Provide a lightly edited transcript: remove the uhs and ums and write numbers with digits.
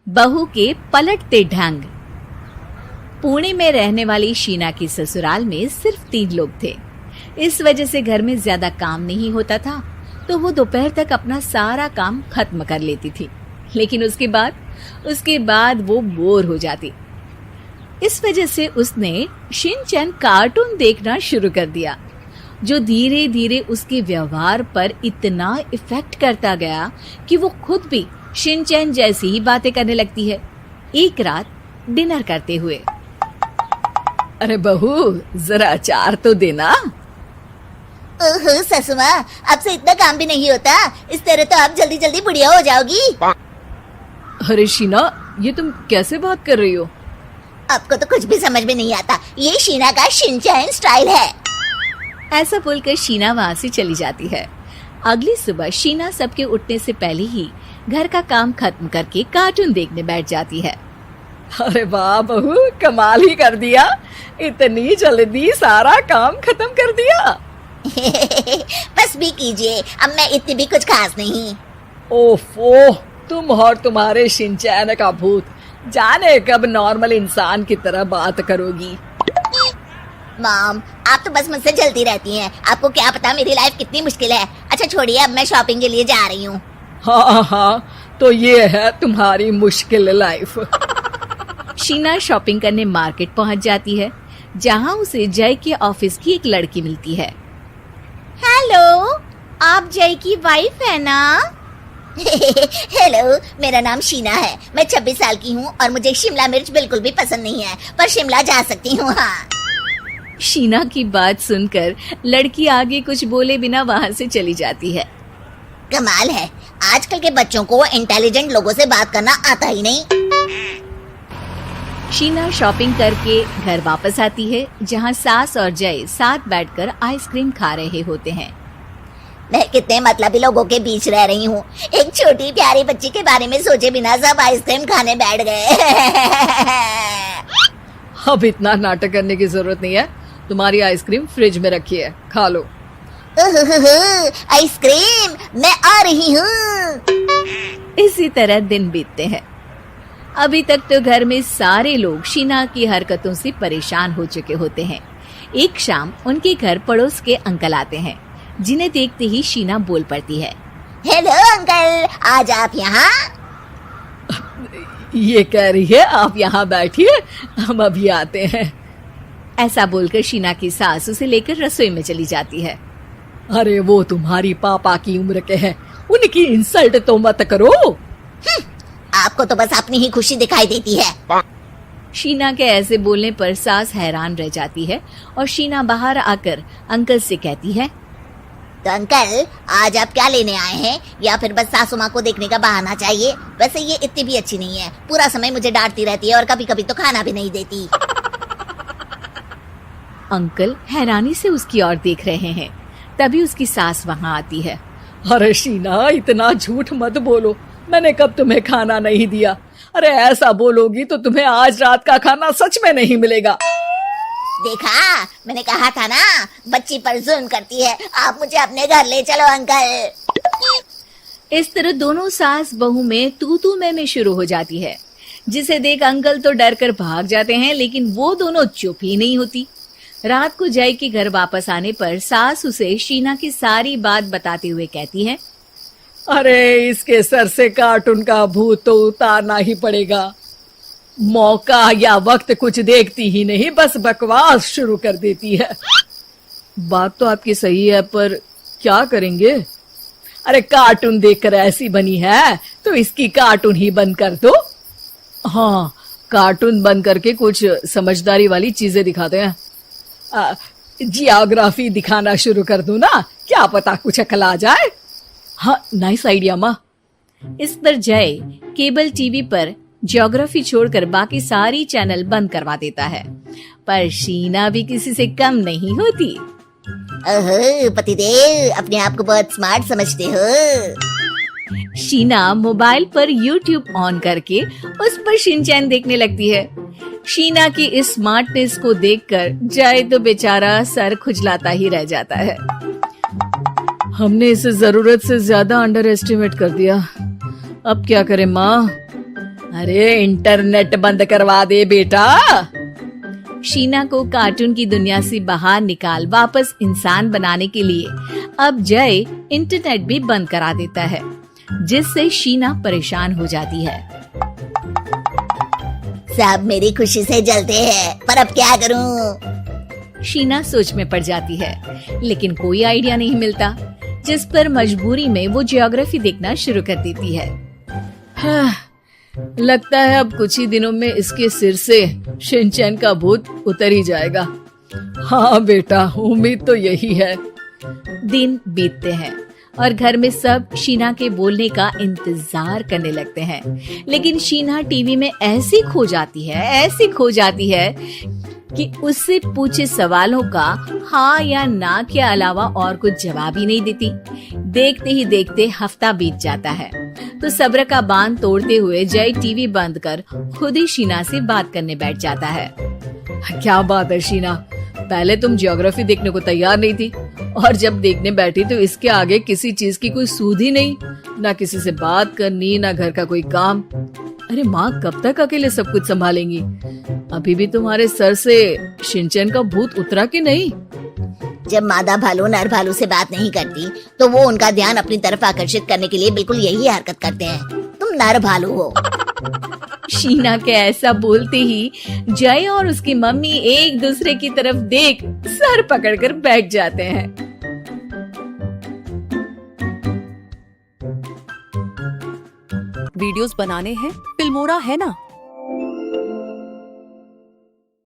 बहू के पलटते ढंग। पुणे में रहने वाली शीना की ससुराल में सिर्फ 3 लोग थे। इस वजह से घर में ज्यादा काम नहीं होता था, तो वो दोपहर तक अपना सारा काम खत्म कर लेती थी। लेकिन उसके बाद वो बोर हो जाती। इस वजह से उसने शिनचैन कार्टून देखना शुरू कर दिया, जो धीरे धीरे उसके व्यवहार पर इतना इफेक्ट करता गया कि वो खुद भी शिनचैन जैसी ही बातें करने लगती है। एक रात डिनर करते हुए, अरे बहू, जरा अचार तो देना। ओहो ससुमा, आपसे इतना काम भी नहीं होता। इस तरह तो आप जल्दी जल्दी बुढ़िया हो जाओगी। अरे शीना, ये तुम कैसे बात कर रही हो? आपको तो कुछ भी समझ में नहीं आता। ये शीना का शिनचैन स्टाइल है। ऐसा बोलकर शीना वहाँ से चली जाती है। अगली सुबह शीना सबके उठने से पहले ही घर का काम खत्म करके कार्टून देखने बैठ जाती है। अरे वाह बहू, कमाल ही कर दिया। इतनी जल्दी सारा काम खत्म कर दिया। बस भी कीजिए, अब मैं इतनी भी कुछ खास नहीं। ओफो, तुम और तुम्हारे शिनचैन का भूत, जाने कब नॉर्मल इंसान की तरह बात करोगी। मॉम, आप तो बस मुझसे जल्दी रहती हैं। आपको क्या पता मेरी लाइफ कितनी मुश्किल है। अच्छा छोड़िए, अब मैं शॉपिंग के लिए जा रही हूँ। हाँ, तो ये है तुम्हारी मुश्किल लाइफ। शीना शॉपिंग करने मार्केट पहुँच जाती है, जहाँ उसे जय के ऑफिस की एक लड़की मिलती है। हेलो, आप जय की वाइफ है ना? हेलो, मेरा नाम शीना है। मैं 26 साल की हूँ और मुझे शिमला मिर्च बिल्कुल भी पसंद नहीं है, पर शिमला जा सकती हूँ। हाँ। शीना की बात सुनकर लड़की आगे कुछ बोले बिना वहाँ से चली जाती है। कमाल है, आजकल के बच्चों को इंटेलिजेंट लोगों से बात करना आता ही नहीं। शीना शॉपिंग करके घर वापस आती है, जहाँ सास और जय साथ बैठकर आइसक्रीम खा रहे होते हैं। मैं कितने मतलबी लोगों के बीच रह रही हूँ। एक छोटी प्यारी बच्ची के बारे में सोचे बिना सब आइसक्रीम खाने बैठ गए। अब इतना नाटक करने की जरूरत नहीं है। तुम्हारी आइसक्रीम फ्रिज में रखी है, खा लो। आइसक्रीम, मैं आ रही हूँ। इसी तरह दिन बीतते हैं। अभी तक तो घर में सारे लोग शीना की हरकतों से परेशान हो चुके होते हैं। एक शाम उनके घर पड़ोस के अंकल आते हैं, जिन्हें देखते ही शीना बोल पड़ती है। हेलो अंकल, आज आप यहाँ? ये कह रही है आप यहाँ बैठिए, हम अभी आते हैं। ऐसा बोलकर शीना की सास उसे लेकर रसोई में चली जाती है। अरे वो तुम्हारी पापा की उम्र के हैं, उनकी इंसल्ट तो मत करो। आपको तो बस अपनी ही खुशी दिखाई देती है। शीना के ऐसे बोलने पर सास हैरान रह जाती है और शीना बाहर आकर अंकल से कहती है, तो अंकल, आज आप क्या लेने आए हैं? या फिर बस सासू माँ को देखने का बहाना चाहिए? वैसे ये इतनी भी अच्छी नहीं है, पूरा समय मुझे डांटती रहती है और कभी कभी तो खाना भी नहीं देती। अंकल हैरानी से उसकी ओर देख रहे हैं। तभी उसकी सास वहाँ आती है। अरे शीना, इतना झूठ मत बोलो, मैंने कब तुम्हें खाना नहीं दिया? अरे ऐसा बोलोगी तो तुम्हें आज रात का खाना सच में नहीं मिलेगा। देखा, मैंने कहा था ना, बच्ची पर जुल्म करती है। आप मुझे अपने घर ले चलो अंकल। इस तरह दोनों सास बहू में तू मैं शुरू हो जाती है, जिसे देख अंकल तो डर कर भाग जाते हैं, लेकिन वो दोनों चुप ही नहीं होती। रात को जय के घर वापस आने पर सास उसे शीना की सारी बात बताते हुए कहती है, अरे इसके सर से कार्टून का भूत तो उतारना ही पड़ेगा। मौका या वक्त कुछ देखती ही नहीं, बस बकवास शुरू कर देती है। बात तो आपकी सही है, पर क्या करेंगे? अरे कार्टून देखकर ऐसी बनी है तो इसकी कार्टून ही बंद कर दो। हाँ, कार्टून बंद करके कुछ समझदारी वाली चीजें दिखाते हैं। जियोग्राफी दिखाना शुरू कर दो ना, क्या पता कुछ अकल आ जाए। हाँ, नाइस आइडिया माँ। इस पर जय केबल टीवी पर ज्योग्राफी छोड़कर बाकी सारी चैनल बंद करवा देता है, पर शीना भी किसी से कम नहीं होती। ओहो पतिदेव, अपने आप को बहुत स्मार्ट समझते हो। शीना मोबाइल पर YouTube ऑन करके उस पर शिनचैन देखने लगती है। शीना की इस स्मार्टनेस को देखकर जय तो बेचारा सर खुजलाता ही रह जाता है। हमने इसे जरूरत से ज्यादा अंडर एस्टिमेट कर दिया, अब क्या करें माँ? अरे इंटरनेट बंद करवा दे बेटा। शीना को कार्टून की दुनिया से बाहर निकाल वापस इंसान बनाने के लिए अब जय इंटरनेट भी बंद करा देता है, जिससे शीना परेशान हो जाती है। सब मेरी खुशी से जलते हैं, पर अब क्या करूं? शीना सोच में पड़ जाती है, लेकिन कोई आइडिया नहीं मिलता, जिस पर मजबूरी में वो ज्योग्राफी देखना शुरू कर देती है। लगता है अब कुछ ही दिनों में इसके सिर से शिनचैन का भूत उतर ही जाएगा। हाँ बेटा, उम्मीद तो यही है। दिन बीतते हैं और घर में सब शीना के बोलने का इंतजार करने लगते हैं, लेकिन शीना टीवी में ऐसी खो जाती है कि उससे पूछे सवालों का हाँ या ना के अलावा और कुछ जवाब ही नहीं देती। देखते ही देखते हफ्ता बीत जाता है, तो सब्र का बांध तोड़ते हुए जय टीवी बंद कर खुद ही शीना से बात करने बैठ जाता है। क्या बात है शीना, पहले तुम ज्योग्राफी देखने को तैयार नहीं थी, और जब देखने बैठी तो इसके आगे किसी चीज की कोई सूध ही नहीं, ना किसी से बात करनी, ना घर का कोई काम। अरे माँ कब तक अकेले सब कुछ संभालेंगी? अभी भी तुम्हारे सर से शिनचैन का भूत उतरा कि नहीं? जब मादा भालू नर भालू से बात नहीं करती, तो वो उनका ध्यान अपनी तरफ आकर्षित करने के लिए बिल्कुल यही हरकत करते हैं। तुम नर भालू हो। शीना के ऐसा बोलते ही जय और उसकी मम्मी एक दूसरे की तरफ देख सर पकड़कर बैठ जाते हैं। वीडियोस बनाने हैं फिल्मोरा है ना,